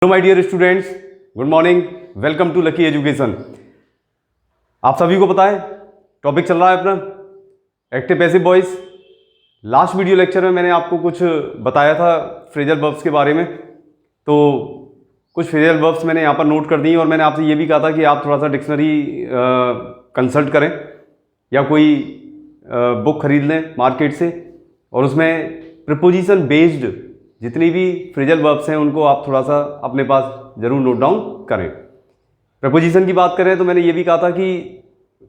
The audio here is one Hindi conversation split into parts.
Hello my dear students, good morning. Welcome to Lucky Education. आप सभी को पता है टॉपिक चल रहा है अपना active passive voice. Last video lecture में मैंने आपको कुछ बताया था फ्रेजल वर्ब्स के बारे में, तो कुछ फ्रेजल वर्ब्स मैंने यहाँ पर नोट कर दी और मैंने आपसे ये भी कहा था कि आप थोड़ा सा डिक्शनरी कंसल्ट करें या कोई बुक खरीद लें मार्केट से और उसमें प्रीपोजिशन बेस्ड जितनी भी फ्रेजल वर्ब्स हैं उनको आप थोड़ा सा अपने पास ज़रूर नोट डाउन करें। प्रीपोजिशन की बात करें तो मैंने ये भी कहा था कि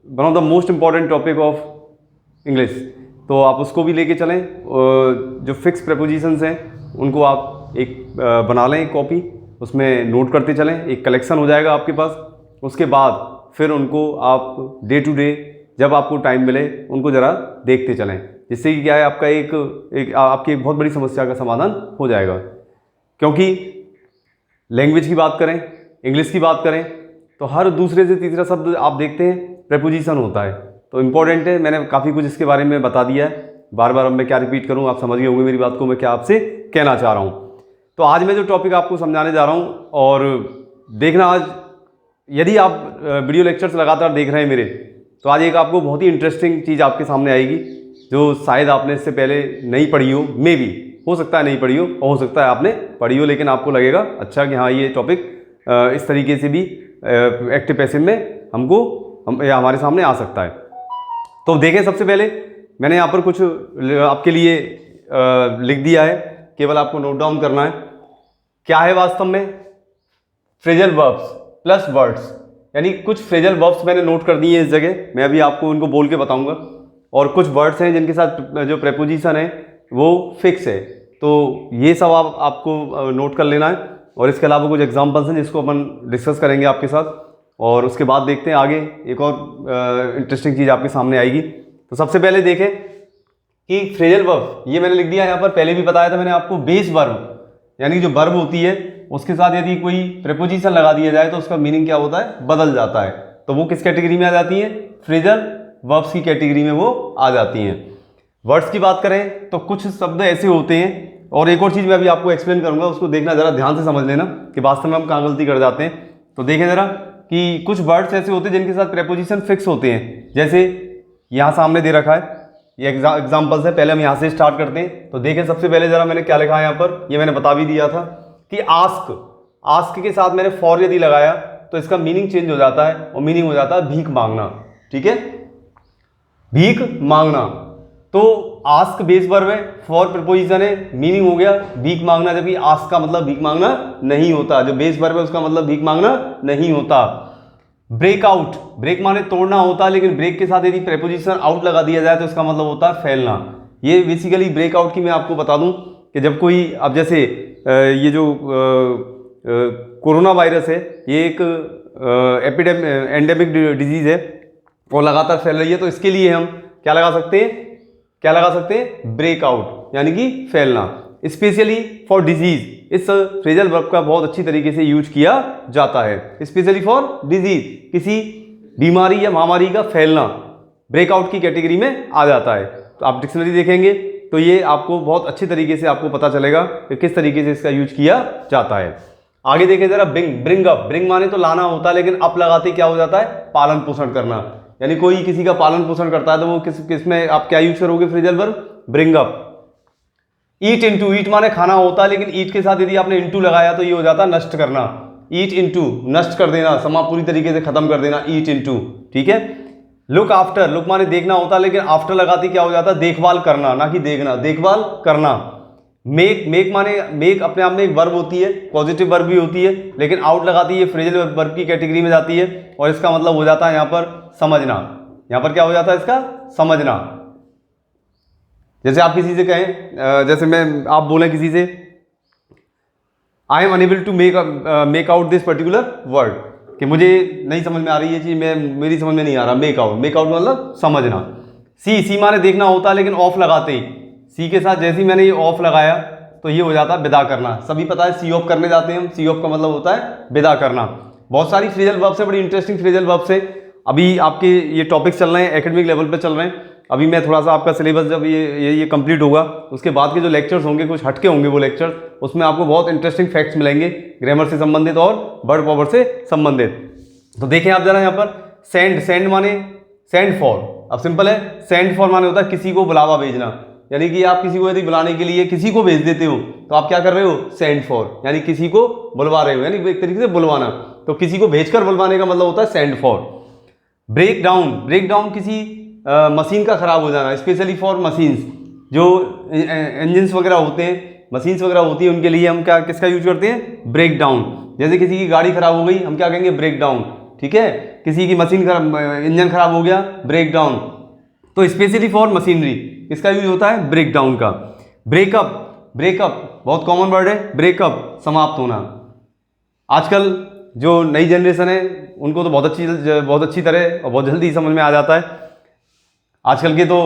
one of the most important topic of English, तो आप उसको भी लेके चलें। जो फिक्स प्रीपोजिशंस हैं उनको आप एक बना लें कॉपी, उसमें नोट करते चलें, एक कलेक्शन हो जाएगा आपके पास। उसके बाद फिर उनको आप डे टू डे जब आपको टाइम मिले उनको ज़रा देखते चलें, जिससे कि क्या है आपका आपकी एक बहुत बड़ी समस्या का समाधान हो जाएगा। क्योंकि लैंग्वेज की बात करें, इंग्लिश की बात करें तो हर दूसरे से तीसरा शब्द आप देखते हैं प्रीपोजिशन होता है, तो इम्पॉर्टेंट है। मैंने काफ़ी कुछ इसके बारे में बता दिया है, बार बार अब मैं क्या रिपीट करूँ, आप समझ गए होंगे मेरी बात को मैं क्या आपसे कहना चाह रहा हूँ। तो आज मैं जो टॉपिक आपको समझाने जा रहा हूँ, और देखना आज यदि आप वीडियो लेक्चर्स लगातार देख रहे हैं मेरे, तो आज एक आपको बहुत ही इंटरेस्टिंग चीज़ आपके सामने आएगी जो शायद आपने इससे पहले नहीं पढ़ी हो। मे भी हो सकता है नहीं पढ़ी हो और हो सकता है आपने पढ़ी हो, लेकिन आपको लगेगा अच्छा कि हाँ ये टॉपिक इस तरीके से भी एक्टिव पैसिव में हमारे सामने आ सकता है। तो देखें, सबसे पहले मैंने यहाँ पर कुछ आपके लिए लिख दिया है, केवल आपको नोट डाउन करना है। क्या है वास्तव में फ्रेजल वर्ब्स प्लस वर्ड्स, यानी कुछ फ्रेजल वर्ब्स मैंने नोट कर दिए हैं इस जगह, मैं अभी आपको उनको बोल के बताऊंगा। और कुछ वर्ड्स हैं जिनके साथ जो प्रीपोजिशन है वो फिक्स है, तो ये सब आपको नोट कर लेना है। और इसके अलावा कुछ एग्जांपल्स हैं जिसको अपन डिस्कस करेंगे आपके साथ, और उसके बाद देखते हैं आगे एक और इंटरेस्टिंग चीज़ आपके सामने आएगी। तो सबसे पहले देखें कि फ्रेजल वर्ब, ये मैंने लिख दिया यहाँ पर, पहले भी बताया था मैंने आपको। बेस वर्ब यानी जो वर्ब होती है उसके साथ यदि कोई प्रीपोजिशन लगा दिया जाए तो उसका मीनिंग क्या होता है, बदल जाता है। तो वो किस कैटेगरी में आ जाती है, फ्रेजल वर्ब्स की कैटेगरी में वो आ जाती हैं। वर्ड्स की बात करें तो कुछ शब्द ऐसे होते हैं, और एक और चीज़ मैं अभी आपको एक्सप्लेन करूंगा, उसको देखना ज़रा ध्यान से समझ लेना कि वास्तव में हम कहाँ गलती कर जाते हैं। तो देखें ज़रा कि कुछ वर्ड्स ऐसे होते हैं जिनके साथ प्रीपोजिशन फिक्स होते हैं, जैसे यहाँ सामने दे रखा है, ये एग्जाम्पल्स है। पहले हम यहाँ से स्टार्ट करते हैं। तो देखें सबसे पहले ज़रा मैंने क्या लिखा है यहाँ पर, ये मैंने बता भी दिया था कि आस्क के साथ मैंने फॉर यदि लगाया तो इसका मीनिंग चेंज हो जाता है, और मीनिंग हो जाता है भीख मांगना। ठीक है, भीख मांगना। तो आस्क बेस वर्ब है, फॉर प्रीपोजिशन है, मीनिंग हो गया भीख मांगना, जबकि आस्क का मतलब भीख मांगना नहीं होता। जो बेस वर्ब है उसका मतलब भीख मांगना नहीं होता। ब्रेक आउट, ब्रेक माने तोड़ना होता है, लेकिन ब्रेक के साथ यदि प्रीपोजिशन आउट लगा दिया जाए तो इसका मतलब होता है फैलना। ये बेसिकली ब्रेक आउट की मैं आपको बता दूं कि जब कोई, अब जैसे ये जो कोरोना वायरस है, ये एक एंडेमिक डिजीज है और लगातार फैल रही है, तो इसके लिए हम क्या लगा सकते हैं, ब्रेक आउट यानी कि फैलना। स्पेशली फॉर डिजीज, इस फ्रेजल वर्ब का बहुत अच्छी तरीके से यूज किया जाता है। स्पेशली फॉर डिजीज, किसी बीमारी या महामारी का फैलना ब्रेकआउट की कैटेगरी में आ जाता है। तो आप डिक्शनरी देखेंगे तो ये आपको बहुत अच्छी तरीके से आपको पता चलेगा कि किस तरीके से इसका यूज किया जाता है। आगे देखें जरा, ब्रिंग अप, ब्रिंग माने तो लाना होता है, लेकिन अप लगाते क्या हो जाता है, पालन पोषण करना। यानी कोई किसी का पालन पोषण करता है तो वो किस में आप क्या यूज करोगे, फ्रेजल वर्ब ब्रिंग अप। ईट इनटू, ईट माने खाना होता है, लेकिन ईट के साथ यदि आपने इनटू लगाया तो ये हो जाता है नष्ट करना। ईट इनटू, नष्ट कर देना, समा पूरी तरीके से खत्म कर देना, ईट इनटू। ठीक है। लुक आफ्टर, लुक माने देखना होता है, लेकिन आफ्टर लगाते क्या हो जाता है, देखभाल करना, ना कि देखना, देखभाल करना। मेक माने, मेक अपने आप में एक वर्ब होती है, पॉजिटिव वर्ब भी होती है, लेकिन आउट लगाती है फ्रेजल वर्ब की कैटेगरी में जाती है, और इसका मतलब हो जाता है यहाँ पर समझना। यहाँ पर क्या हो जाता है इसका, समझना। जैसे आप किसी से कहें, जैसे आप बोलें किसी से, I am unable to make out this particular word, कि मुझे नहीं समझ में आ रही है चीज, मेरी समझ में नहीं आ रहा। मेक आउट मतलब समझना। सी माने देखना होता है, लेकिन ऑफ लगाते ही, सी के साथ जैसे ही मैंने ये ऑफ लगाया तो ये हो जाता है विदा करना। सभी पता है सी ऑफ करने जाते हैं हम, सी ऑफ का मतलब होता है विदा करना। बहुत सारी फ्रेजल वर्ब्स है, बड़ी इंटरेस्टिंग फ्रेजल वर्ब्स है। अभी आपके ये टॉपिक्स चल रहे हैं, एकेडमिक लेवल पे चल रहे हैं। अभी मैं थोड़ा सा आपका सिलेबस जब ये कंप्लीट होगा उसके बाद के जो लेक्चर्स होंगे कुछ हटके होंगे वो लेक्चर्स, उसमें आपको बहुत इंटरेस्टिंग फैक्ट्स मिलेंगे ग्रामर से संबंधित और वर्ड पावर से संबंधित। तो देखें आप जरा यहाँ पर सेंड, सेंड माने सेंड फॉर, अब सिंपल है, सेंड फॉर माने होता है किसी को बुलावा भेजना, यानी कि आप किसी को यदि बुलाने के लिए किसी को भेज देते हो तो आप क्या कर रहे हो, सेंड फॉर, यानी किसी को बुलवा रहे हो, यानी एक तरीके से बुलवाना। तो किसी को भेजकर बुलवाने का मतलब होता है send for. Break down, break down किसी मशीन का खराब हो जाना, स्पेशली फॉर मशीन्स, जो इंजन्स वगैरह होते हैं, मशीन्स वगैरह होती है, उनके लिए हम क्या किसका यूज करते हैं, ब्रेक डाउन। जैसे किसी की गाड़ी खराब हो गई हम क्या कहेंगे, ब्रेक डाउन, ठीक है। किसी की मशीन इंजन खराब हो गया, ब्रेक डाउन। तो स्पेशली फॉर मशीनरी इसका यूज होता है ब्रेक डाउन का। ब्रेकअप, ब्रेकअप बहुत कॉमन वर्ड है, ब्रेकअप समाप्त होना। आजकल जो नई जनरेशन है उनको तो बहुत अच्छी तरह और बहुत जल्दी समझ में आ जाता है। आजकल के तो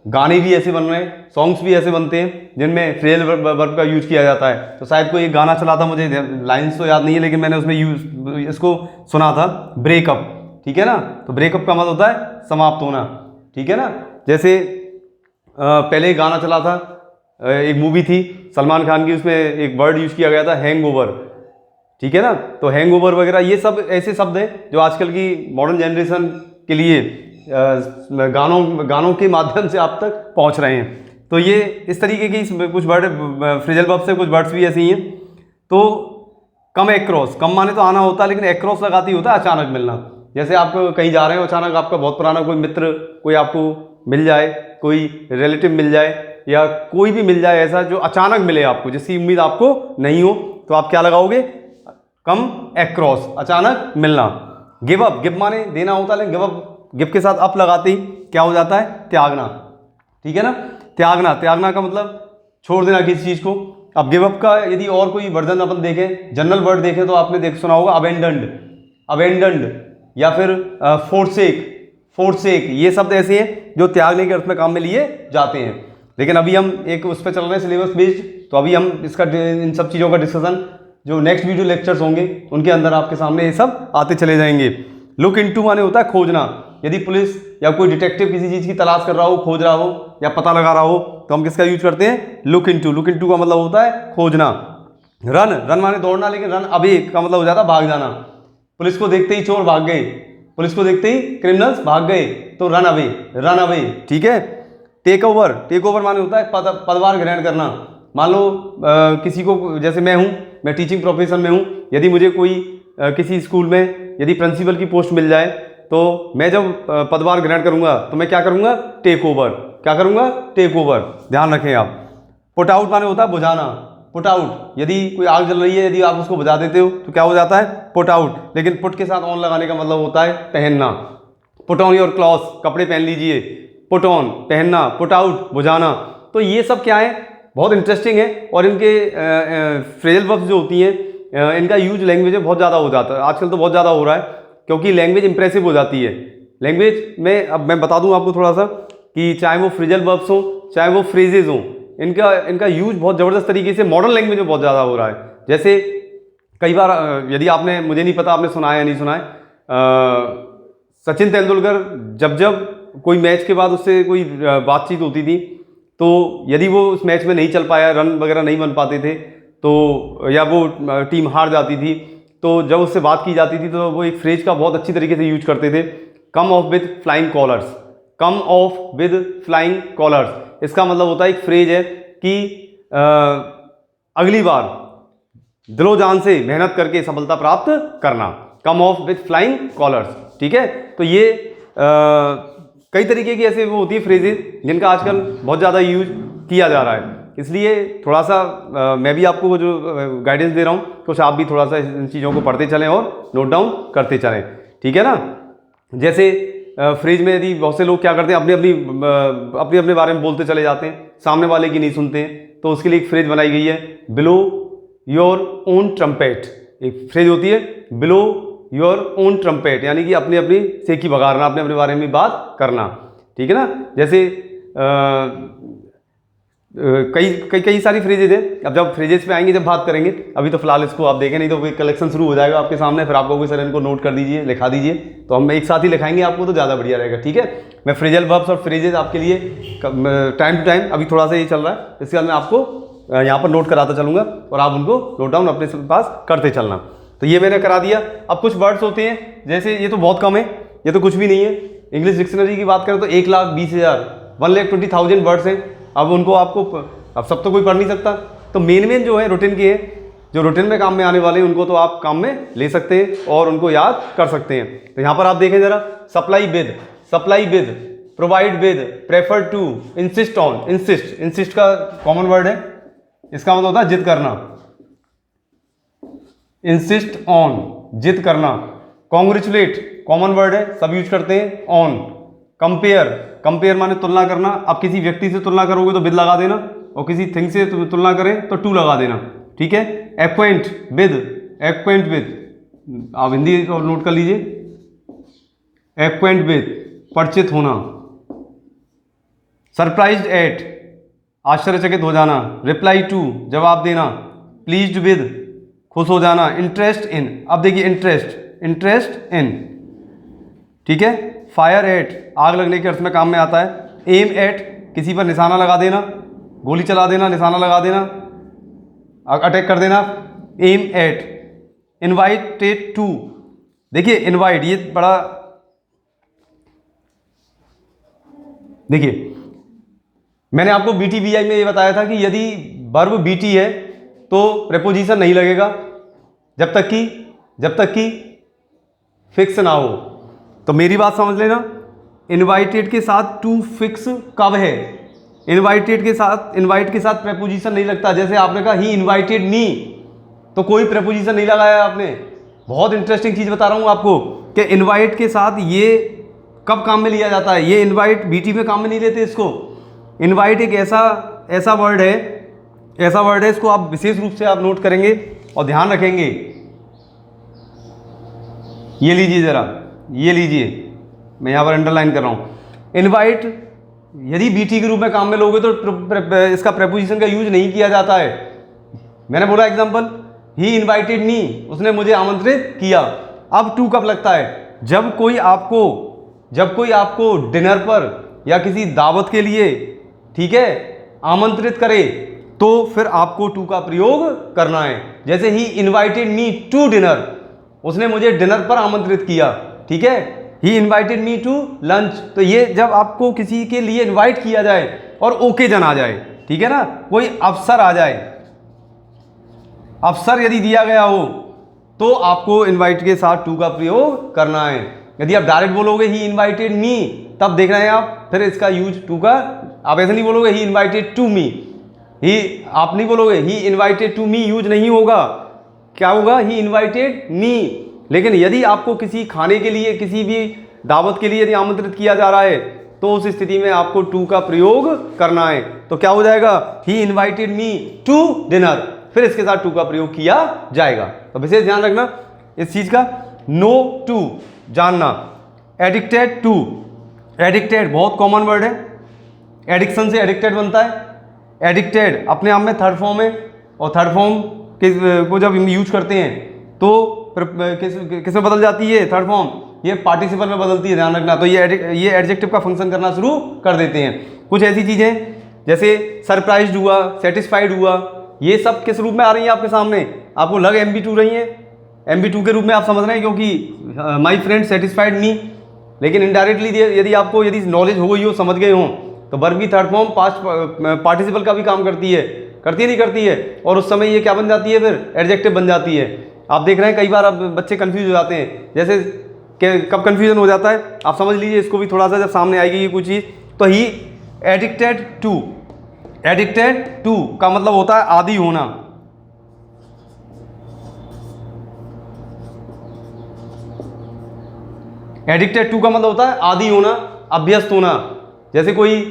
गाने भी ऐसे बन रहे हैं, सॉन्ग्स भी ऐसे बनते हैं जिनमें फ्रेल वर्ब का यूज किया जाता है। तो शायद कोई एक गाना चला था, मुझे लाइन्स तो याद नहीं है, लेकिन मैंने उसमें इसको सुना था, ब्रेकअप, ठीक है ना। तो ब्रेकअप का मतलब होता है समाप्त होना, ठीक है ना। जैसे पहले एक गाना चला था, एक मूवी थी सलमान खान की, उसमें एक वर्ड यूज किया गया था, हैंगओवर, ठीक है ना। तो हैंगओवर वगैरह ये सब ऐसे शब्द हैं जो आजकल की मॉडर्न जनरेशन के लिए गानों के माध्यम से आप तक पहुंच रहे हैं। तो ये इस तरीके की कुछ वर्ड, फ्रेजल वर्ब से कुछ वर्ड्स भी ऐसे ही हैं। तो कम एक्रोस, कम माने तो आना होता है, लेकिन एक्रोस लगाती होता है अचानक मिलना। जैसे आप कहीं जा रहे हो, अचानक आपका बहुत पुराना कोई मित्र कोई आपको मिल जाए, कोई रिलेटिव मिल जाए, या कोई भी मिल जाए ऐसा जो अचानक मिले आपको, जिसकी उम्मीद आपको नहीं हो, तो आप क्या लगाओगे, कम एक्रोस, अचानक मिलना। गिव अप, गिव माने देना होता है, लेकिन गिव अप, गिव के साथ अप लगाते ही क्या हो जाता है, त्यागना, ठीक है ना। त्यागना, त्यागना का मतलब छोड़ देना किसी चीज को। अब गिव अप का यदि और कोई वर्जन अपन देखें, जनरल वर्ड देखें, तो आपने सुना होगा अबेंडन्ड, अबेंडन्ड, या फिर फोरसेक, फोरसेक, ये शब्द ऐसे हैं जो त्यागने के अर्थ में काम में लिए जाते हैं। लेकिन अभी हम एक उस पर चल रहे हैं सिलेबस बेस्ड, तो अभी हम इसका इन सब चीज़ों का डिस्कशन जो नेक्स्ट वीडियो लेक्चर्स होंगे उनके अंदर आपके सामने ये सब आते चले जाएंगे। लुक इनटू माने होता है खोजना, यदि पुलिस या कोई डिटेक्टिव किसी चीज़ की तलाश कर रहा हो, खोज रहा हो या पता लगा रहा हो, तो हम किसका यूज करते हैं, लुक इनटू। लुक इनटू का मतलब होता है खोजना। रन, रन माने दौड़ना, लेकिन रन अवे का मतलब हो जाता है भाग जाना। पुलिस को देखते ही चोर भाग गए, पुलिस को देखते ही क्रिमिनल्स भाग गए, तो रन अवे, रन अवे, ठीक है। टेक ओवर, टेक ओवर माने होता है पदभार ग्रहण करना। मान लो किसी को, जैसे मैं हूँ, मैं टीचिंग प्रोफेशन में हूँ, यदि मुझे कोई किसी स्कूल में यदि प्रिंसिपल की पोस्ट मिल जाए, तो मैं जब पदभार ग्रहण करूँगा तो मैं क्या करूँगा, टेक ओवर, क्या करूँगा, टेक ओवर, ध्यान रखें आप। पुट आउट माने होता है बुझाना, पुट आउट, यदि कोई आग जल रही है, यदि आप उसको बुझा देते हो तो क्या हो जाता है, पुट आउट। लेकिन पुट के साथ ऑन लगाने का मतलब होता है पहनना। पुट ऑन योर क्लॉथ्स, कपड़े पहन लीजिए, पुट ऑन पहनना, पुट आउट बुझाना। तो ये सब क्या है, बहुत इंटरेस्टिंग है। और इनके फ्रेजल वर्ब्स जो होती हैं, इनका यूज लैंग्वेज में बहुत ज़्यादा हो जाता है, आजकल तो बहुत ज़्यादा हो रहा है, क्योंकि लैंग्वेज इंप्रेसिव हो जाती है। लैंग्वेज में अब मैं बता दूं आपको थोड़ा सा कि चाहे वो फ्रेजल वर्ब्स हों, चाहे वो फ्रेजेज हों, इनका यूज बहुत ज़बरदस्त तरीके से मॉडर्न लैंग्वेज में बहुत ज़्यादा हो रहा है। जैसे कई बार, यदि आपने, मुझे नहीं पता आपने सुना है या नहीं सुना है, सचिन तेंदुलकर जब कोई मैच के बाद उससे कोई बातचीत होती थी, तो यदि वो उस मैच में नहीं चल पाया, रन वगैरह नहीं बन पाते थे, तो या वो टीम हार जाती थी, तो जब उससे बात की जाती थी तो वो एक फ्रेज का बहुत अच्छी तरीके से यूज करते थे, come off with flying colours, come off with flying colours. इसका मतलब होता है, एक फ्रेज है कि अगली बार दिलो जान से मेहनत करके सफलता प्राप्त करना, कम ऑफ विद फ्लाइंग कॉलर्स, ठीक है। तो ये कई तरीके की ऐसे वो होती है फ्रेजेज जिनका आजकल बहुत ज़्यादा यूज किया जा रहा है। इसलिए थोड़ा सा मैं भी आपको जो गाइडेंस दे रहा हूँ, कुछ आप भी थोड़ा सा इन चीज़ों को पढ़ते चलें और नोट डाउन करते चलें, ठीक है ना। जैसे फ्रेज में यदि बहुत से लोग क्या करते हैं, अपने अपने बारे में बोलते चले जाते हैं, सामने वाले की नहीं सुनते हैं, तो उसके लिए एक फ्रेज बनाई गई है, बिलो योर ओन ट्रम्पेट। एक फ्रेज होती है बिलो योर ओन ट्रम्पेट, यानी कि अपनी अपनी सेकी बगाड़ना, अपने अपने बारे में बात करना, ठीक है ना। जैसे कई सारी फ्रेजेज हैं। अब जब फ्रेजेस पे आएंगे, जब बात करेंगे, अभी तो फिलहाल इसको आप देखें, नहीं तो कोई कलेक्शन शुरू हो जाएगा आपके सामने, फिर आपको कोई सर इनको नोट कर दीजिए, लिखा दीजिए, तो हम एक साथ ही लिखाएंगे आपको, तो ज़्यादा बढ़िया रहेगा, ठीक है। मैं फ्रेजल वर्ब्स और फ्रेजेस आपके लिए टाइम टू टाइम, अभी थोड़ा सा ये चल रहा है, इसके बाद मैं आपको यहाँ पर नोट कराता चलूँगा और आप उनको नोट डाउन अपने पास करते चलना। तो ये मैंने करा दिया। अब कुछ वर्ड्स होते हैं, जैसे ये तो बहुत कम है, ये तो कुछ भी नहीं है। इंग्लिश डिक्शनरी की बात करें तो 1,20,000 1,20,000 वर्ड्स हैं। अब उनको आपको, अब सब तो कोई पढ़ नहीं सकता, तो मेन जो है रूटीन के हैं, जो रूटीन में काम में आने वाले हैं उनको तो आप काम में ले सकते हैं और उनको याद कर सकते हैं। तो यहाँ पर आप देखें जरा, supply with, provide with, prefer to, insist on, insist का कॉमन वर्ड है, इसका मतलब होता है जिद करना। इंसिस्ट ऑन, जिद करना। कॉन्ग्रेचुलेट कॉमन वर्ड है, सब यूज करते हैं। ऑन। कंपेयर माने तुलना करना। आप किसी व्यक्ति से तुलना करोगे तो विद लगा देना, और किसी थिंग से तुलना करें तो टू लगा देना, ठीक है। एक्वेंट विद, आप हिंदी नोट कर लीजिए। एक्वेंट विद, परिचित होना। सरप्राइज्ड एट, आश्चर्यचकित हो जाना। रिप्लाई टू, जवाब देना। प्लीज्ड विद, खुश हो जाना। इंटरेस्ट इन, अब देखिए इंटरेस्ट इन, ठीक है। फायर एट, आग लगने के अर्थ में काम में आता है। एम एट, किसी पर निशाना लगा देना, गोली चला देना, निशाना लगा देना, अटैक कर देना। Aim at. इनवाइटेड टू, देखिए इनवाइट, ये बड़ा, देखिए मैंने आपको BTBI में ये बताया था कि यदि वर्ब BT है तो प्रेपोजिशन नहीं लगेगा जब तक कि फिक्स ना हो। तो मेरी बात समझ लेना, इनवाइटेड के साथ टू फिक्स कब है? इनवाइट के साथ प्रेपोजिशन नहीं लगता। जैसे आपने कहा ही इनवाइटेड मी, तो कोई प्रेपोजिशन नहीं लगाया आपने। बहुत इंटरेस्टिंग चीज बता रहा हूं आपको कि इनवाइट के साथ ये कब काम में लिया जाता है। ये इनवाइट BT में काम में नहीं लेते इसको। इनवाइट एक ऐसा वर्ड है, इसको आप विशेष रूप से आप नोट करेंगे और ध्यान रखेंगे। ये लीजिए जरा, ये लीजिए, मैं यहाँ पर अंडरलाइन कर रहा हूँ। इनवाइट यदि BT के रूप में काम में लोगे तो इसका प्रेपोजिशन का यूज नहीं किया जाता है। मैंने बोला एग्जाम्पल, ही इनवाइटेड मी, उसने मुझे आमंत्रित किया। अब टू कब लगता है? जब कोई आपको डिनर पर या किसी दावत के लिए, ठीक है, आमंत्रित करे तो फिर आपको टू का प्रयोग करना है। जैसे ही इनवाइटेड मी टू डिनर, उसने मुझे डिनर पर आमंत्रित किया, ठीक है। ही इनवाइटेड मी टू लंच, तो ये जब आपको किसी के लिए इनवाइट किया जाए और ओकेजन आ जाए, ठीक है ना, कोई अवसर आ जाए, अवसर यदि दिया गया हो तो आपको इनवाइट के साथ टू का प्रयोग करना है। यदि आप डायरेक्ट बोलोगे ही इनवाइटेड मी, तब देख रहे हैं आप, फिर इसका यूज टू का, आप ऐसे नहीं बोलोगे ही इनवाइटेड टू मी, आप नहीं बोलोगे ही इनवाइटेड टू मी, यूज नहीं होगा। क्या होगा? ही इनवाइटेड मी। लेकिन यदि आपको किसी खाने के लिए, किसी भी दावत के लिए यदि आमंत्रित किया जा रहा है तो उस स्थिति में आपको टू का प्रयोग करना है। तो क्या हो जाएगा? ही इनवाइटेड मी टू डिनर, फिर इसके साथ टू का प्रयोग किया जाएगा। तो विशेष ध्यान रखना इस चीज का। नो टू, जानना। एडिक्टेड टू, एडिक्टेड बहुत कॉमन वर्ड है, एडिक्शन से एडिक्टेड बनता है। एडिक्टेड अपने आप में थर्ड फॉर्म है, और थर्ड फॉर्म को जब यूज करते हैं तो किस में बदल जाती है थर्ड फॉर्म? ये पार्टिसिपल में बदलती है, ध्यान रखना। तो ये एडजेक्टिव का फंक्शन करना शुरू कर देते हैं। कुछ ऐसी चीजें जैसे सरप्राइज्ड हुआ, सेटिस्फाइड हुआ, ये सब किस रूप में आ रही हैं आपके सामने? आपको लग MB2 रही है, MB2 के रूप में आप समझ रहे हैं, क्योंकि माई फ्रेंड सेटिस्फाइड मी। लेकिन इनडायरेक्टली यदि नॉलेज हो गई हो, समझ गए हो, तो वर्ब की थर्ड फॉर्म पास्ट पार्टिसिपल का भी काम करती है नहीं करती है, और उस समय ये क्या बन जाती है? फिर एडजेक्टिव बन जाती है। आप देख रहे हैं कई बार अब बच्चे कंफ्यूज हो जाते हैं। जैसे कब कंफ्यूजन हो जाता है आप समझ लीजिए इसको भी थोड़ा सा, जब सामने आएगी ये कुछ चीज़। तो ही एडिक्टेड टू का मतलब होता है आदी होना। एडिक्टेड टू का मतलब होता है आदी होना, अभ्यस्त होना। जैसे कोई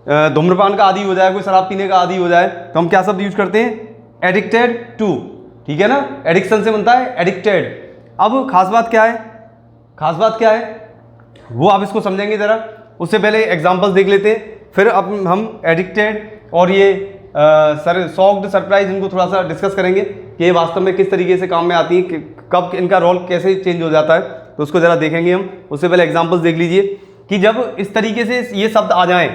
धूम्रपान का आदी हो जाए, कोई शराब पीने का आदी हो जाए, तो हम क्या शब्द यूज करते हैं? एडिक्टेड टू, ठीक है ना। एडिक्शन से बनता है एडिक्टेड। अब खास बात क्या है वो आप इसको समझेंगे जरा। उससे पहले एग्जांपल्स देख लेते हैं, फिर अब हम एडिक्टेड और ये शॉक्ड, सरप्राइज, इनको थोड़ा सा डिस्कस करेंगे कि ये वास्तव में किस तरीके से काम में आती हैं, कब इनका रोल कैसे चेंज हो जाता है, तो उसको जरा देखेंगे हम। उससे पहले एग्जांपल्स देख लीजिए। कि जब इस तरीके से ये शब्द आ जाएं,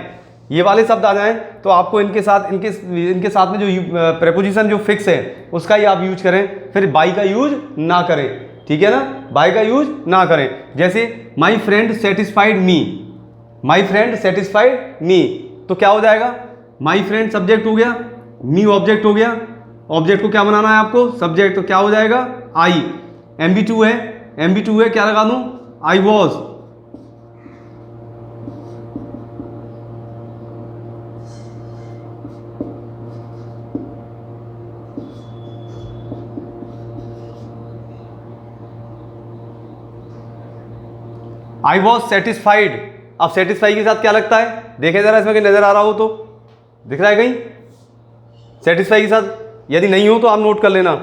ये वाले शब्द आ जाएं, तो आपको इनके साथ में जो प्रेपोजिशन जो फिक्स है उसका ही आप यूज करें, फिर बाई का यूज ना करें, ठीक है ना, बाई का यूज ना करें। जैसे my friend satisfied me, my friend satisfied me, तो क्या हो जाएगा, माई फ्रेंड सब्जेक्ट हो गया, मी ऑब्जेक्ट हो गया, ऑब्जेक्ट को क्या बनाना है आपको, सब्जेक्ट, तो क्या हो जाएगा आई, MB2 है, MB2 है, क्या लगा दूं, I was, I was satisfied. अब सेटिस्फाई के साथ क्या लगता है, देखें जरा इसमें कहीं नजर आ रहा हो तो, दिख रहा है कहीं सेटिस्फाई के साथ, यदि नहीं हो तो आप नोट कर लेना,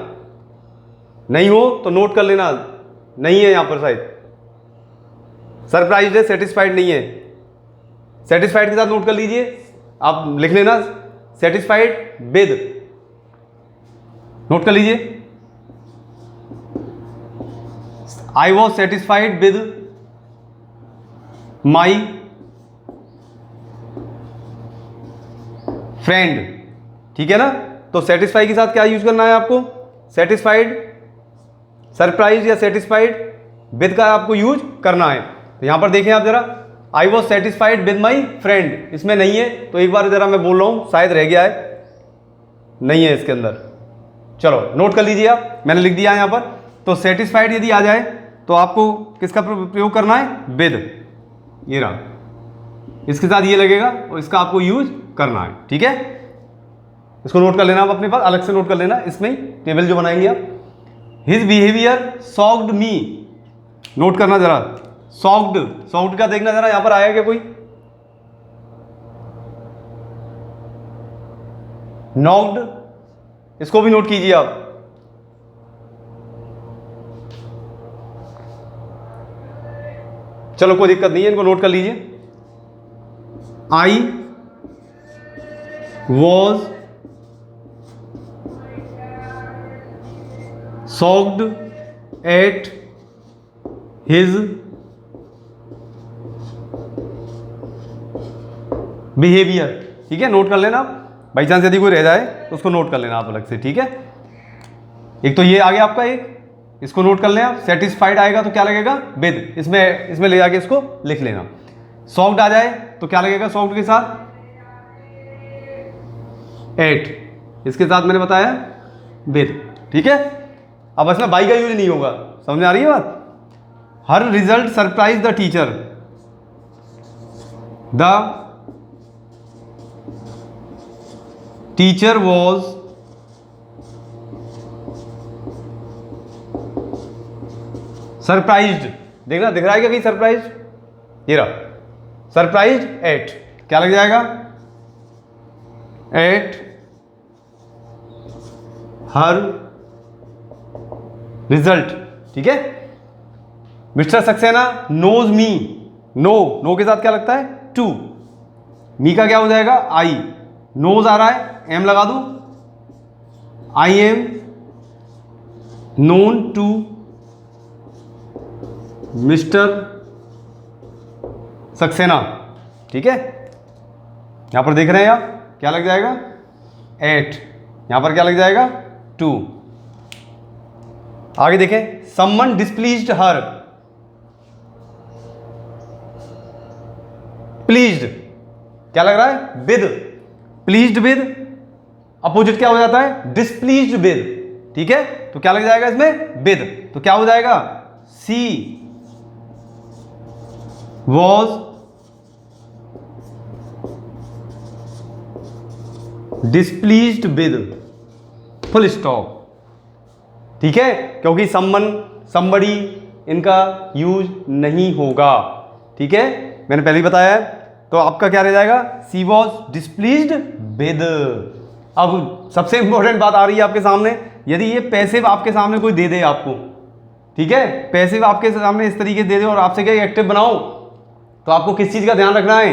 नहीं हो तो नोट कर लेना, नहीं है यहां पर शायद, सरप्राइज है, सेटिस्फाइड नहीं है, सेटिस्फाइड के साथ नोट कर लीजिए, आप लिख लेना सेटिस्फाइड विद, नोट कर लीजिए, I was satisfied with my friend, ठीक है ना। तो सेटिस्फाई के साथ क्या यूज करना है आपको, सेटिस्फाइड, सरप्राइज या सेटिस्फाइड विद का आपको यूज करना है। तो यहां पर देखें आप जरा, I was satisfied with my friend, इसमें नहीं है, तो एक बार जरा मैं बोल रहा हूं, शायद रह गया है, नहीं है इसके अंदर, चलो नोट कर लीजिए आप, मैंने लिख दिया यहां पर। तो सेटिस्फाइड यदि आ जाए तो आपको किसका प्रयोग करना है, विद, ये रहा, इसके साथ ये लगेगा और इसका आपको यूज करना है, ठीक है। इसको नोट कर लेना आप अपने पास, अलग से नोट कर लेना, इसमें टेबल जो बनाएंगे आप। हिज बिहेवियर सॉक्ड मी, नोट करना जरा, सॉक्ड, सॉक्ड का देखना जरा यहां पर आया क्या कोई, नॉक्ड, इसको भी नोट कीजिए आप, चलो कोई दिक्कत नहीं है, इनको नोट कर लीजिए। I was socked at his behaviour, ठीक है, नोट कर लेना आप, बाई चांस यदि कोई रह जाए तो उसको नोट कर लेना आप अलग से, ठीक है। एक तो ये आ गया आपका, एक इसको नोट कर लें आप, सेटिस्फाइड आएगा तो क्या लगेगा, विद, इसमें ले जाके इसको लिख लेना। सॉफ्ट आ जाए तो क्या लगेगा, सॉफ्ट के साथ एट, इसके साथ मैंने बताया विद, ठीक है। अब इसमें बाई का यूज नहीं होगा, समझ में आ रही है बात। Her result surprise the teacher, the teacher was surprised, देखना दिख रहा है क्या कहीं सरप्राइज, ये रहा, सरप्राइज्ड एट, क्या लग जाएगा, एट हर रिजल्ट, ठीक है। Mister Saxena knows me, know के साथ क्या लगता है, टू, मी का क्या हो जाएगा, आई, नोज आ रहा है, एम लगा दो, I am known to mister Saxena, ठीक है। यहां पर देख रहे हैं आप, क्या लग जाएगा, एट, यहां पर क्या लग जाएगा, टू। आगे देखें, समवन डिस्प्लीज्ड हर, प्लीज्ड, क्या लग रहा है, विद, प्लीज्ड विद, अपोजिट क्या हो जाता है, डिस्प्लीज्ड विद, ठीक है। तो क्या लग जाएगा इसमें, विद, तो क्या हो जाएगा, सी was displeased with, full stop, ठीक है, क्योंकि समवन, समबडी, इनका यूज नहीं होगा, ठीक है, मैंने पहले ही बताया है। तो आपका क्या रह जाएगा, सी वॉज डिस्प्लीज्ड विद। अब सबसे इंपॉर्टेंट बात आ रही है आपके सामने, यदि ये पैसिव आपके सामने कोई दे दे आपको, ठीक है, पैसिव आपके सामने इस तरीके से दे दे और आपसे क्या एक्टिव बनाओ, तो आपको किस चीज़ का ध्यान रखना है,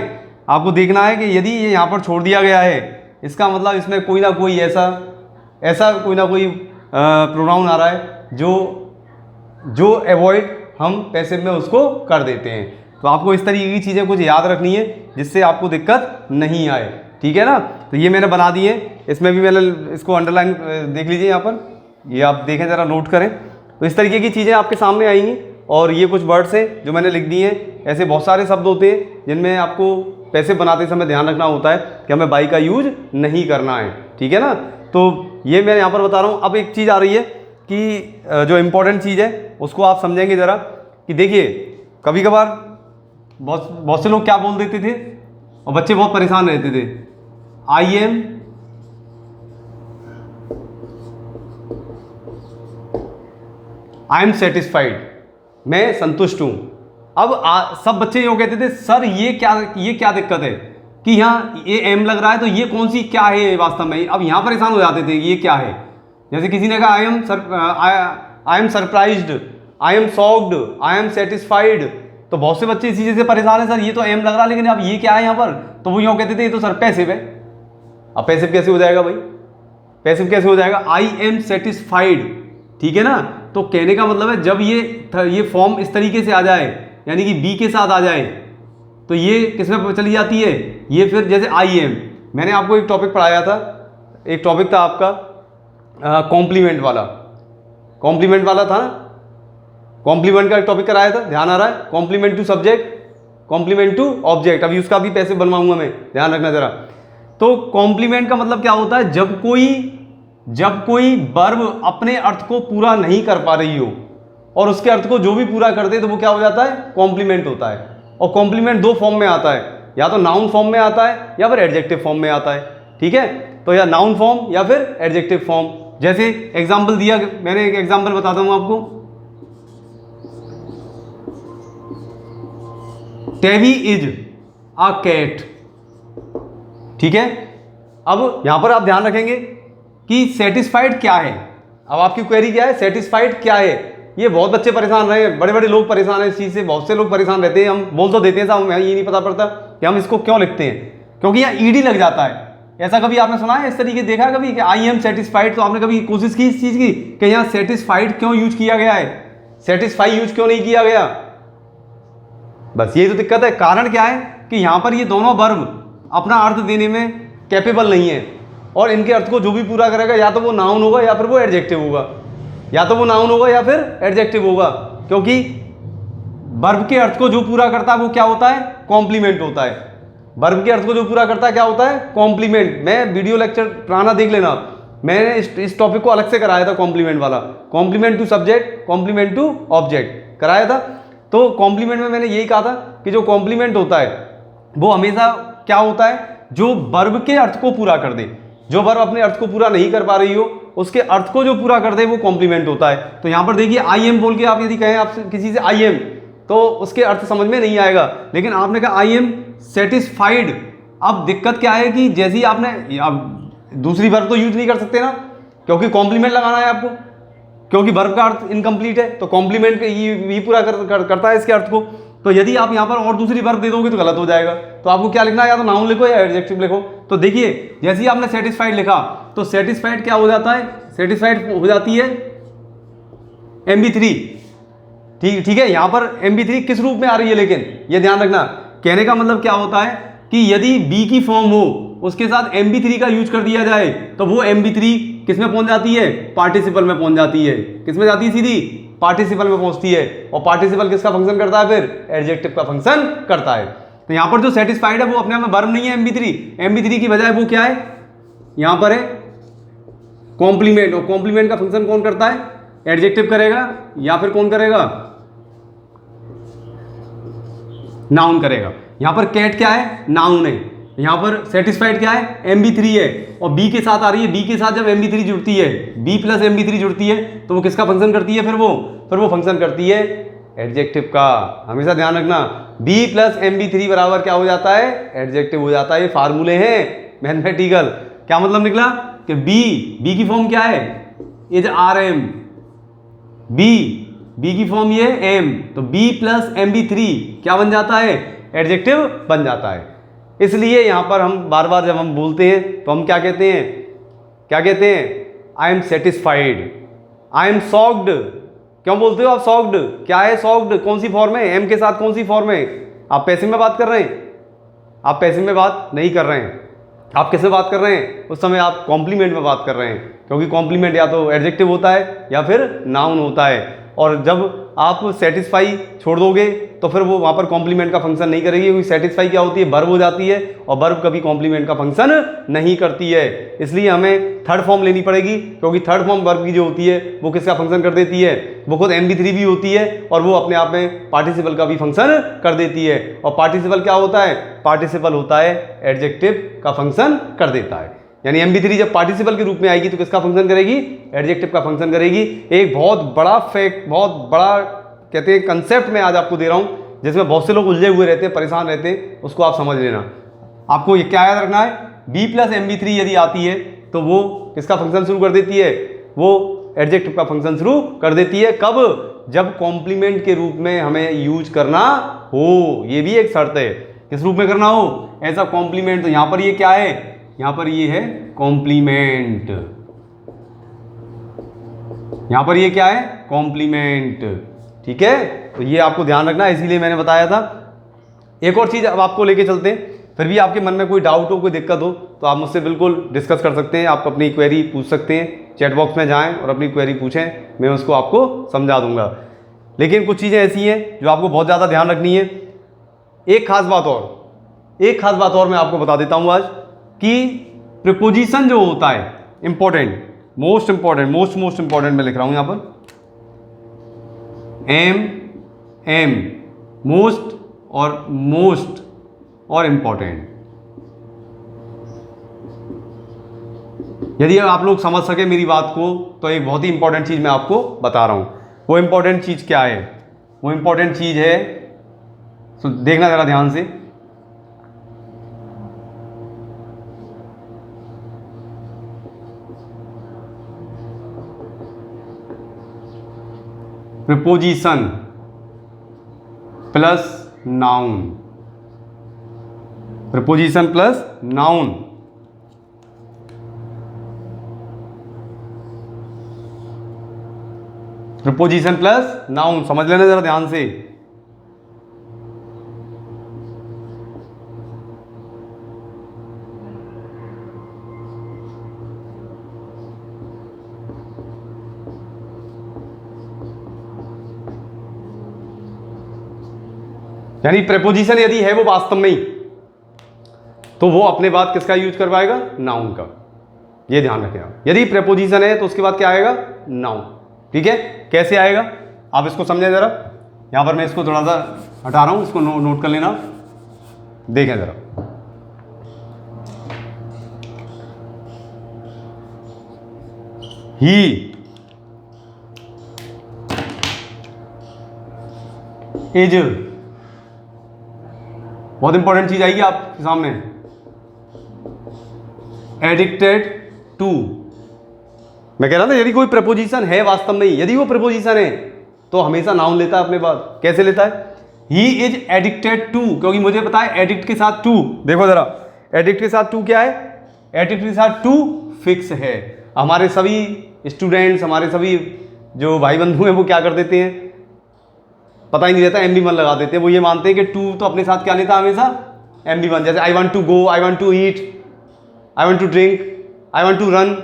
आपको देखना है कि यदि ये यहाँ पर छोड़ दिया गया है, इसका मतलब इसमें कोई ना कोई ऐसा कोई ना कोई प्रोनाउन आ रहा है जो अवॉइड हम पैसिव में उसको कर देते हैं। तो आपको इस तरीके की चीज़ें कुछ याद रखनी है जिससे आपको दिक्कत नहीं आए, ठीक है ना। तो ये मैंने बना दिए, इसमें भी मैंने इसको अंडरलाइन देख लीजिए यहाँ पर, ये आप देखें ज़रा, नोट करें। तो इस तरीके की चीज़ें आपके सामने आएंगी और ये कुछ वर्ड्स हैं जो मैंने लिख दिए हैं। ऐसे बहुत सारे शब्द होते हैं जिनमें आपको पैसे बनाते समय ध्यान रखना होता है कि हमें बाई का यूज नहीं करना है, ठीक है ना। तो ये मैं यहाँ पर बता रहा हूँ। अब एक चीज़ आ रही है कि जो इम्पोर्टेंट चीज़ है उसको आप समझेंगे ज़रा, कि देखिए कभी कभार बहुत से लोग क्या बोल देते थे और बच्चे बहुत परेशान रहते थे, आई एम सेटिस्फाइड, मैं संतुष्ट हूँ। अब सब बच्चे यूँ कहते थे, सर ये क्या दिक्कत है कि यहाँ ये एम लग रहा है, तो ये कौन सी क्या है वास्तव में। अब यहाँ परेशान हो जाते थे, ये क्या है। जैसे किसी ने कहा I am surprised, I am shocked, I am satisfied, तो बहुत से बच्चे इसी चीज़ से परेशान है, सर ये तो एम लग रहा है लेकिन अब ये क्या है यहाँ पर। तो वो यूँ कहते थे ये तो सर पैसिव है। अब पैसिव कैसे हो जाएगा भाई, पैसिव कैसे हो जाएगा, आई एम सेटिस्फाइड, ठीक है ना। तो कहने का मतलब है जब ये फॉर्म इस तरीके से आ जाए, यानी कि बी के साथ आ जाए, तो ये किस में चली जाती है, ये फिर जैसे आई एम, मैंने आपको एक टॉपिक पढ़ाया था, एक टॉपिक था आपका कॉम्प्लीमेंट वाला था ना, कॉम्प्लीमेंट का एक टॉपिक कराया था, ध्यान आ रहा है, complement to subject, complement to object. अभी उसका भी पैसे बनवाऊंगा मैं, ध्यान रखना जरा। तो कॉम्प्लीमेंट का मतलब क्या होता है, जब कोई वर्ब अपने अर्थ को पूरा नहीं कर पा रही हो और उसके अर्थ को जो भी पूरा कर दे तो वो क्या हो जाता है, कॉम्प्लीमेंट होता है। और कॉम्प्लीमेंट दो फॉर्म में आता है, या तो नाउन फॉर्म में आता है या फिर एडजेक्टिव फॉर्म में आता है, ठीक है। तो या नाउन फॉर्म या फिर एडजेक्टिव फॉर्म। जैसे एग्जाम्पल दिया, मैंने एक एग्जाम्पल बताता हूं आपको, टेवी इज अ कैट, ठीक है। अब यहां पर आप ध्यान रखेंगे कि सेटिस्फाइड क्या है। अब आपकी क्वेरी क्या है, सेटिस्फाइड क्या है। ये बहुत बच्चे परेशान रहे, बड़े लोग परेशान हैं इस चीज़ से, बहुत से लोग परेशान रहते हैं। हम बोल तो देते हैं साहब, हमें ये नहीं पता पड़ता कि हम इसको क्यों लिखते हैं, क्योंकि यहाँ ईडी लग जाता है। ऐसा कभी आपने सुना है, इस तरीके देखा कभी कि आई एम सेटिस्फाइड, तो आपने कभी कोशिश की इस चीज़ की कि यहाँ सेटिस्फाइड क्यों यूज किया गया है, सेटिस्फाई यूज क्यों नहीं किया गया। बस यही तो दिक्कत है। कारण क्या है कि यहाँ पर ये दोनों वर्ब अपना अर्थ देने में कैपेबल नहीं है, और इनके अर्थ को जो भी पूरा करेगा या तो वो नाउन होगा या फिर वो एडजेक्टिव होगा, या तो वो नाउन होगा या फिर एडजेक्टिव होगा, क्योंकि वर्ब के अर्थ को जो पूरा करता है वो क्या होता है, कॉम्प्लीमेंट होता है। वर्ब के अर्थ को जो पूरा करता है क्या होता है, कॉम्प्लीमेंट। मैं वीडियो लेक्चर पुराना देख लेना, मैंने इस टॉपिक को अलग से कराया था, कॉम्प्लीमेंट वाला, complement to subject, complement to object कराया था। तो कॉम्प्लीमेंट में मैंने यही कहा था कि जो कॉम्प्लीमेंट होता है वो हमेशा क्या होता है, जो वर्ब के अर्थ को पूरा कर दे। जो वर्ब अपने अर्थ को पूरा नहीं कर पा रही हो उसके अर्थ को जो पूरा कर दे वो कॉम्प्लीमेंट होता है। तो यहां पर देखिए आई एम बोल के आप यदि कहें आपसे किसी से आई एम, तो उसके अर्थ समझ में नहीं आएगा, लेकिन आपने कहा आई एम सेटिस्फाइड। अब दिक्कत क्या है कि जैसे ही आपने, अब दूसरी वर्ब तो यूज नहीं कर सकते ना, क्योंकि कॉम्प्लीमेंट लगाना है आपको, क्योंकि वर्ब का अर्थ इनकम्प्लीट है, तो कॉम्प्लीमेंट ये पूरा करता है इसके अर्थ को। तो यदि आप यहाँ पर और दूसरी वर्ब दे दोगे तो गलत हो जाएगा। तो आपको क्या लिखना है, या तो नाउन लिखो या एडजेक्टिव लिखो। तो देखिए जैसे ही आपने सेटिस्फाइड लिखा तो सेटिस्फाइड क्या हो जाता है, सेटिस्फाइड हो जाती है MB3, ठीक है। यहाँ पर MB3 किस रूप में आ रही है, लेकिन ये ध्यान रखना, कहने का मतलब क्या होता है कि यदि बी की फॉर्म हो उसके साथ MB3 का यूज कर दिया जाए तो वो MB3 किस में पहुंच जाती है, पार्टिसिपल में पहुंच जाती है। किस में जाती है, सीधी पार्टिसिपल में पहुंचती है। और पार्टिसिपल किसका फंक्शन करता है, फिर एडजेक्टिव का फंक्शन करता है। तो यहां पर जो सेटिस्फाइड है वो अपने आप में वर्ब नहीं है MB3 की बजाय वो क्या है, यहां पर है कॉम्प्लीमेंट। और कॉम्प्लीमेंट का फंक्शन कौन करता है, एडजेक्टिव करेगा या फिर कौन करेगा, नाउन करेगा। यहां पर कैट क्या है, नाउन है। यहां पर सेटिस्फाइड क्या है, MB3 है, और बी के साथ आ रही है। बी के साथ जब MB3 जुड़ती है, बी प्लस MB3 जुड़ती है तो वो किसका फंक्शन करती है, फिर वो फंक्शन करती है एडजेक्टिव का। हमेशा ध्यान रखना, B प्लस MB3 बराबर क्या हो जाता है, एडजेक्टिव हो जाता है। ये फार्मूले हैं मैथमेटिकल। क्या मतलब निकला कि बी की फॉर्म क्या है, इज RM, बी की फॉर्म ये M, तो B प्लस MB3 क्या बन जाता है, एडजेक्टिव बन जाता है। इसलिए यहां पर हम बार बार जब हम बोलते हैं तो हम क्या कहते हैं, I am satisfied, I am shocked. क्यों बोलते हो आप शॉक्ड, क्या है शॉक्ड, कौन सी फॉर्म है, एम के साथ कौन सी फॉर्म है, आप पैसिव में बात कर रहे हैं, आप पैसिव में बात नहीं कर रहे हैं। आप किस में बात कर रहे हैं? उस समय आप कॉम्प्लीमेंट में बात कर रहे हैं, क्योंकि कॉम्प्लीमेंट या तो एडजेक्टिव होता है या फिर नाउन होता है। और जब आप सेटिस्फाई छोड़ दोगे तो फिर वो वहाँ पर कॉम्प्लीमेंट का फंक्शन नहीं करेगी, क्योंकि सेटिस्फाई क्या होती है? वर्ब हो जाती है, और वर्ब कभी कॉम्प्लीमेंट का फंक्शन नहीं करती है। इसलिए हमें थर्ड फॉर्म लेनी पड़ेगी, क्योंकि थर्ड फॉर्म वर्ब की जो होती है वो किसका फंक्शन कर देती है? वो खुद MB3 भी होती है, और वो अपने आप में पार्टिसिपल का भी फंक्शन कर देती है। और पार्टिसिपल क्या होता है? पार्टिसिपल होता है एडजेक्टिव का फंक्शन कर देता है। यानी MB3 जब पार्टिसिपल के रूप में आएगी तो किसका फंक्शन करेगी? एडजेक्टिव का फंक्शन करेगी। एक बहुत बड़ा फैक्ट, बहुत बड़ा कहते हैं कंसेप्ट मैं आज आपको दे रहा हूं, जिसमें बहुत से लोग उलझे हुए रहते हैं, परेशान रहते हैं, उसको आप समझ लेना। आपको ये क्या याद रखना है? B + MB3 यदि आती है तो वो किसका फंक्शन शुरू कर देती है? वो एडजेक्टिव का फंक्शन शुरू कर देती है। कब? जब कॉम्प्लीमेंट के रूप में हमें यूज करना हो। ये भी एक शर्त है, किस रूप में करना हो? As a complement. तो यहां पर ये क्या है? यहां पर ये है कॉम्प्लीमेंट। यहां पर ये क्या है? कॉम्प्लीमेंट। ठीक है, तो ये आपको ध्यान रखना है, इसीलिए मैंने बताया था। एक और चीज अब आपको लेके चलते हैं, फिर भी आपके मन में कोई डाउट हो, कोई दिक्कत हो तो आप मुझसे बिल्कुल डिस्कस कर सकते हैं। आप अपनी क्वेरी पूछ सकते हैं, चैट बॉक्स में जाएं और अपनी क्वेरी पूछें, मैं उसको आपको समझा दूंगा। लेकिन कुछ चीज़ें ऐसी हैं जो आपको बहुत ज़्यादा ध्यान रखनी है। एक खास बात और मैं आपको बता देता हूँ आज, कि प्रीपोजिशन जो होता है इंपॉर्टेंट, मोस्ट इंपॉर्टेंट मैं लिख रहा हूं यहां पर एम मोस्ट और इंपॉर्टेंट। यदि आप लोग समझ सके मेरी बात को तो एक बहुत ही इंपॉर्टेंट चीज मैं आपको बता रहा हूं। वो इंपॉर्टेंट चीज क्या है? वो इंपॉर्टेंट चीज है, तो देखना जरा ध्यान से। Preposition plus noun, preposition plus noun. Preposition plus noun, समझ लेना जरा ध्यान से। यानी प्रेपोजिशन यदि है वो वास्तव में ही, तो वो अपने बाद किसका यूज करवाएगा? नाउन का। ये ध्यान रखें आप। यदि प्रेपोजिशन है तो उसके बाद क्या आएगा? नाउन। ठीक है, कैसे आएगा आप इसको समझें जरा। यहां पर मैं इसको थोड़ा सा हटा रहा हूं, इसको नोट कर लेना, देखें जरा। ही इज, बहुत इंपॉर्टेंट चीज आएगी आपके सामने, एडिक्टेड टू। मैं कह रहा था यदि कोई प्रपोजिशन है वास्तव में, यदि वो प्रपोजिशन है तो हमेशा नाउन लेता है अपने बाद। कैसे लेता है? ही इज एडिक्टेड टू, क्योंकि मुझे पता है एडिक्ट के साथ टू, देखो जरा, एडिक्ट के साथ टू क्या है? एडिक्ट के साथ टू फिक्स है। हमारे सभी स्टूडेंट्स, हमारे सभी जो भाई बंधु हैं वो क्या कर देते हैं, पता ही नहीं रहता, MB1 लगा देते हैं। वो ये मानते हैं कि टू तो अपने साथ क्या लेता है हमेशा? MB1। जैसे I want to go, I want to eat, I want to drink, I want to run,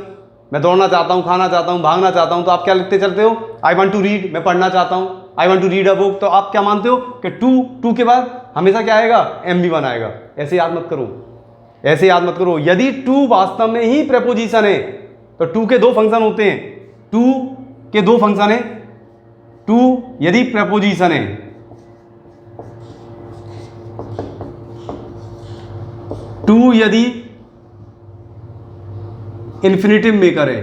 मैं दौड़ना चाहता हूँ, खाना चाहता हूँ, भागना चाहता हूँ, तो आप क्या लिखते चलते हो? आई वॉन्ट टू रीड, मैं पढ़ना चाहता हूँ, I want to read a book. तो आप क्या मानते हो कि टू के बाद हमेशा क्या आएगा? MB1 आएगा। ऐसे याद मत करो, ऐसे याद मत करो। यदि टू वास्तव में ही प्रेपोजिशन है तो टू के दो फंक्शन होते हैं, टू के दो फंक्शन है। टू यदि प्रपोजिशन है, टू यदि इन्फिनिटिव मेकर है,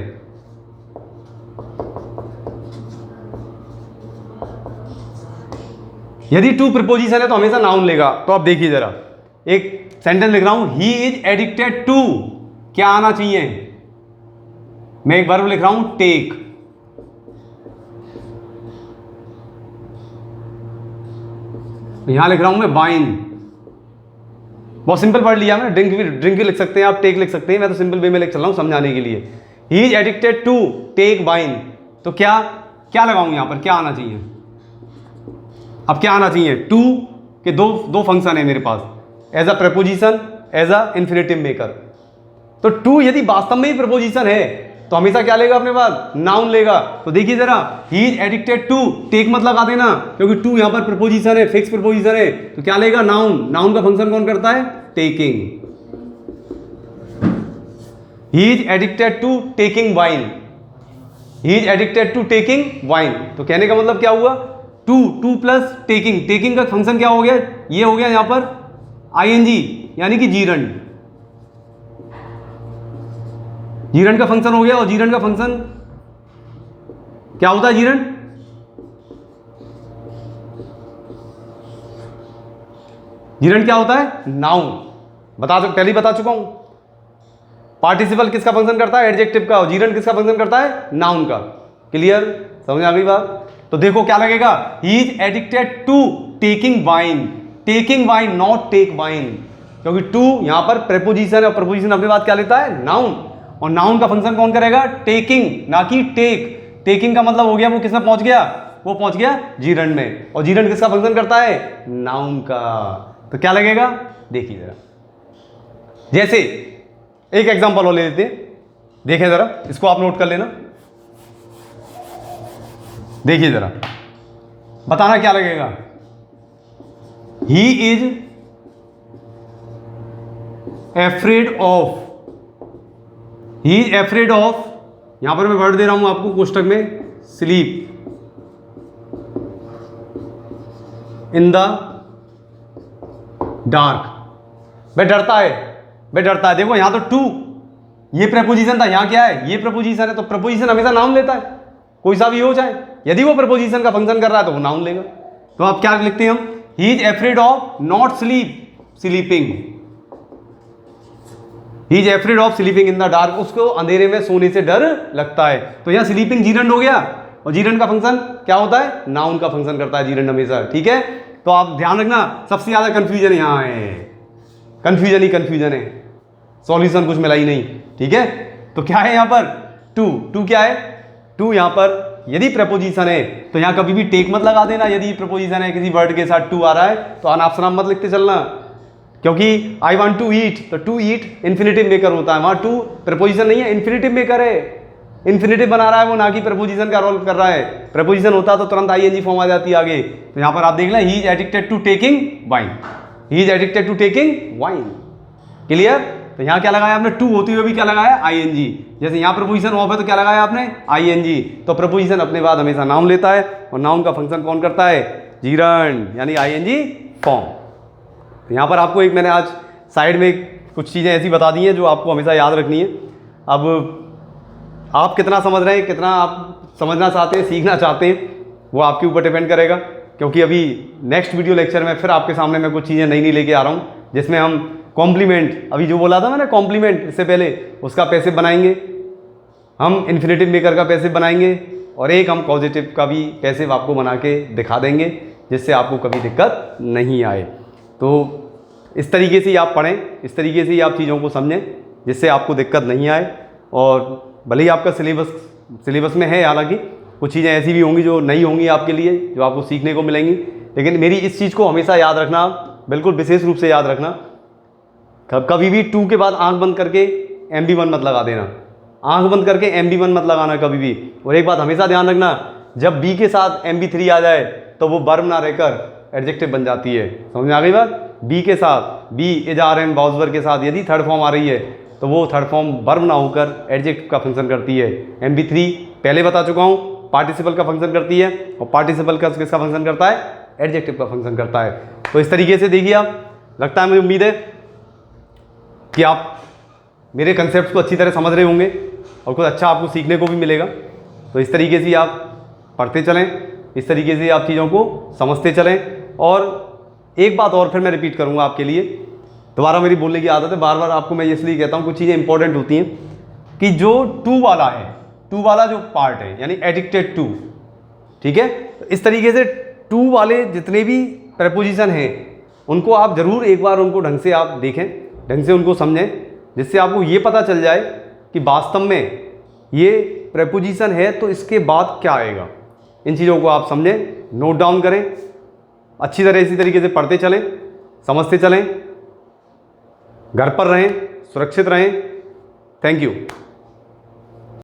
यदि टू प्रपोजिशन है तो हमेशा नाउन लेगा। तो आप देखिए जरा, एक सेंटेंस लिख रहा हूं, ही इज एडिक्टेड टू, क्या आना चाहिए? मैं एक वर्ब लिख रहा हूं, टेक। यहां लिख रहा हूं मैं वाइन, बहुत सिंपल वर्ड लिया मैं, ड्रिंक भी लिख सकते हैं आप, टेक लिख सकते हैं, मैं तो सिंपल वे में लिख चल रहा हूं समझाने के लिए। He is addicted to take wine, तो क्या लगाऊं यहां पर, क्या आना चाहिए? अब क्या आना चाहिए? टू कि दो फंक्शन है मेरे पास, as a preposition, as a infinitive maker. तो टू यदि वास्तव में ही प्रपोजिशन है तो हमेशा क्या लेगा अपने पास, नाउन लेगा। तो देखिए जरा, he is addicted to, take मत लगा देना क्योंकि टू यहां पर प्रपोजिशन है, फिक्स प्रपोजिशन है, तो क्या लेगा, नाउन। नाउन का फंक्शन कौन करता है, taking. He is addicted to taking wine, he is addicted to taking wine. तो कहने का मतलब क्या हुआ, टू प्लस टेकिंग, टेकिंग का फंक्शन क्या हो गया, ये हो गया यहां पर आईएनजी यानी कि जीरंड, जीरंड का फंक्शन हो गया। और जीरंड का फंक्शन क्या होता है, जीरंड जीरंड क्या होता है, नाउन। पहले ही बता चुका हूं। पार्टिसिपल किसका फंक्शन करता है, एडजेक्टिव का, और जीरंड किसका फंक्शन करता है, नाउन का। क्लियर, समझ आ गई बात। तो देखो क्या लगेगा, he is addicted to taking wine, taking wine not take wine, क्योंकि टू यहां पर प्रेपोजिशन है और प्रेपोजिशन अपने बात क्या लेता है, नाउन। और नाउन का फंक्शन कौन करेगा, टेकिंग, ना कि टेक। टेकिंग का मतलब हो गया वो किसमें पहुंच गया, वो पहुंच गया जीरंड में। और जीरंड किसका फंक्शन करता है, नाउन का। तो क्या लगेगा, देखिए जरा, जैसे एक एग्जांपल और ले लेते हैं, देखिए जरा, इसको आप नोट कर लेना। देखिए जरा, बताना क्या लगेगा, he is afraid of, he is afraid of, यहां पर मैं वर्ड दे रहा हूं आपको कोष्टक में, स्लीप इन द डार्क। भाई डरता है, भाई डरता है। देखो यहां तो टू, ये प्रपोजिशन था, यहां क्या है, ये प्रपोजिशन है। तो प्रपोजिशन हमेशा नाउन लेता है, कोई सा भी हो जाए। यदि वो प्रपोजिशन का फंक्शन कर रहा है तो वो नाउन लेगा। तो आप क्या लिखते हैं हम, he is afraid of not sleep, sleeping, he is afraid of sleeping in the dark, उसको अंधेरे में सोने से डर लगता है। तो यहां स्लीपिंग जीरंड हो गया, और जीरंड का फंक्शन क्या होता है, नाउन का फंक्शन करता है जीरंड हमेशा। ठीक है, तो आप ध्यान रखना, सबसे ज्यादा कंफ्यूजन यहां है, कंफ्यूजन ही कंफ्यूजन है, सॉल्यूशन कुछ मिला ही नहीं। ठीक है, तो क्या है यहां पर, टू क्या है, टू यहां पर यदि प्रपोजिशन है तो यहां कभी भी टेक मत लगा देना। यदि प्रपोजिशन है, किसी वर्ड के साथ टू आ रहा है तो अनाप मत लिखते चलना, क्योंकि आई वॉन्ट टू ईट, तो टू ईट इन्फिनेटिव मेकर होता है, वहां टू प्रपोजिशन नहीं है, इन्फिनेटिव मेकर है, इन्फिनेटिव बना रहा है वो, ना कि प्रपोजिशन का रोल कर रहा है। प्रपोजिशन होता तो तुरंत आईएनजी फॉर्म आ जाती है आगे। तो यहां पर आप देख लें, he is addicted to taking wine, he is addicted to taking wine. Clear, तो यहां क्या लगाया आपने, टू होते हुए भी क्या लगाया, आईएनजी। जैसे यहां प्रपोजिशन ऑफ है तो क्या लगाया आपने, आईएनजी। तो प्रपोजिशन अपने बाद हमेशा नाउन लेता है, और नाउन का फंक्शन कौन करता है, जीरंड, यानी आईएनजी फॉर्म। तो यहाँ पर आपको एक मैंने आज साइड में कुछ चीज़ें ऐसी बता दी हैं जो आपको हमेशा याद रखनी है। अब आप कितना समझ रहे हैं, कितना आप समझना चाहते हैं, सीखना चाहते हैं, वो आपके ऊपर डिपेंड करेगा। क्योंकि अभी नेक्स्ट वीडियो लेक्चर में फिर आपके सामने मैं कुछ चीज़ें नई नई लेके आ रहा हूँ, जिसमें हम कॉम्प्लीमेंट, अभी जो बोला था मैंने कॉम्प्लीमेंट, इससे पहले उसका पैसिव बनाएंगे, हम इन्फिनेटिव मेकर का पैसिव बनाएंगे, और एक हम पॉजिटिव का भी पैसिव आपको बना के दिखा देंगे, जिससे आपको कभी दिक्कत नहीं आए। तो इस तरीके से ही आप पढ़ें, इस तरीके से ही आप चीज़ों को समझें, जिससे आपको दिक्कत नहीं आए। और भले ही आपका सिलेबस में है, हालांकि कुछ चीज़ें ऐसी भी होंगी जो नई होंगी आपके लिए, जो आपको सीखने को मिलेंगी, लेकिन मेरी इस चीज़ को हमेशा याद रखना, बिल्कुल विशेष रूप से याद रखना, कभी भी टू के बाद आंख बंद करके MB1 मत लगा देना, आंख बंद करके MB1 मत लगाना कभी भी। और एक बात हमेशा ध्यान रखना, जब बी के साथ MB3 आ जाए तो वो वर्ब ना रहकर एडजेक्टिव बन जाती है। समझ में आ गई बात, बी के साथ, be is are am was के साथ यदि थर्ड फॉर्म आ रही है तो वो थर्ड फॉर्म वर्ब ना होकर एडजेक्टिव का फंक्शन करती है। MB3 पहले बता चुका हूँ, पार्टिसिपल का फंक्शन करती है, और पार्टिसिपल का किसका फंक्शन करता है, एडजेक्टिव का फंक्शन करता है। तो इस तरीके से देखिए आप, लगता है मुझे उम्मीद है कि आप मेरे कंसेप्ट को अच्छी तरह समझ रहे होंगे और कुछ अच्छा आपको सीखने को भी मिलेगा। तो इस तरीके से आप पढ़ते चलें, इस तरीके से आप चीज़ों को समझते चलें। और एक बात और फिर मैं रिपीट करूंगा आपके लिए, दोबारा मेरी बोलने की आदत है, बार बार आपको मैं इसलिए कहता हूं, कुछ चीज़ें इंपॉर्टेंट होती हैं कि जो टू वाला है, टू वाला जो पार्ट है, यानी एडिक्टेड टू, ठीक है, तो इस तरीके से टू वाले जितने भी प्रपोजिशन हैं उनको आप जरूर एक बार उनको ढंग से आप देखें, ढंग से उनको समझें, जिससे आपको ये पता चल जाए कि वास्तव में ये प्रपोजिशन है तो इसके बाद क्या आएगा। इन चीज़ों को आप समझें, नोट डाउन करें, अच्छी तरह इसी तरीके से पढ़ते चलें, समझते चलें, घर पर रहें, सुरक्षित रहें। Thank you.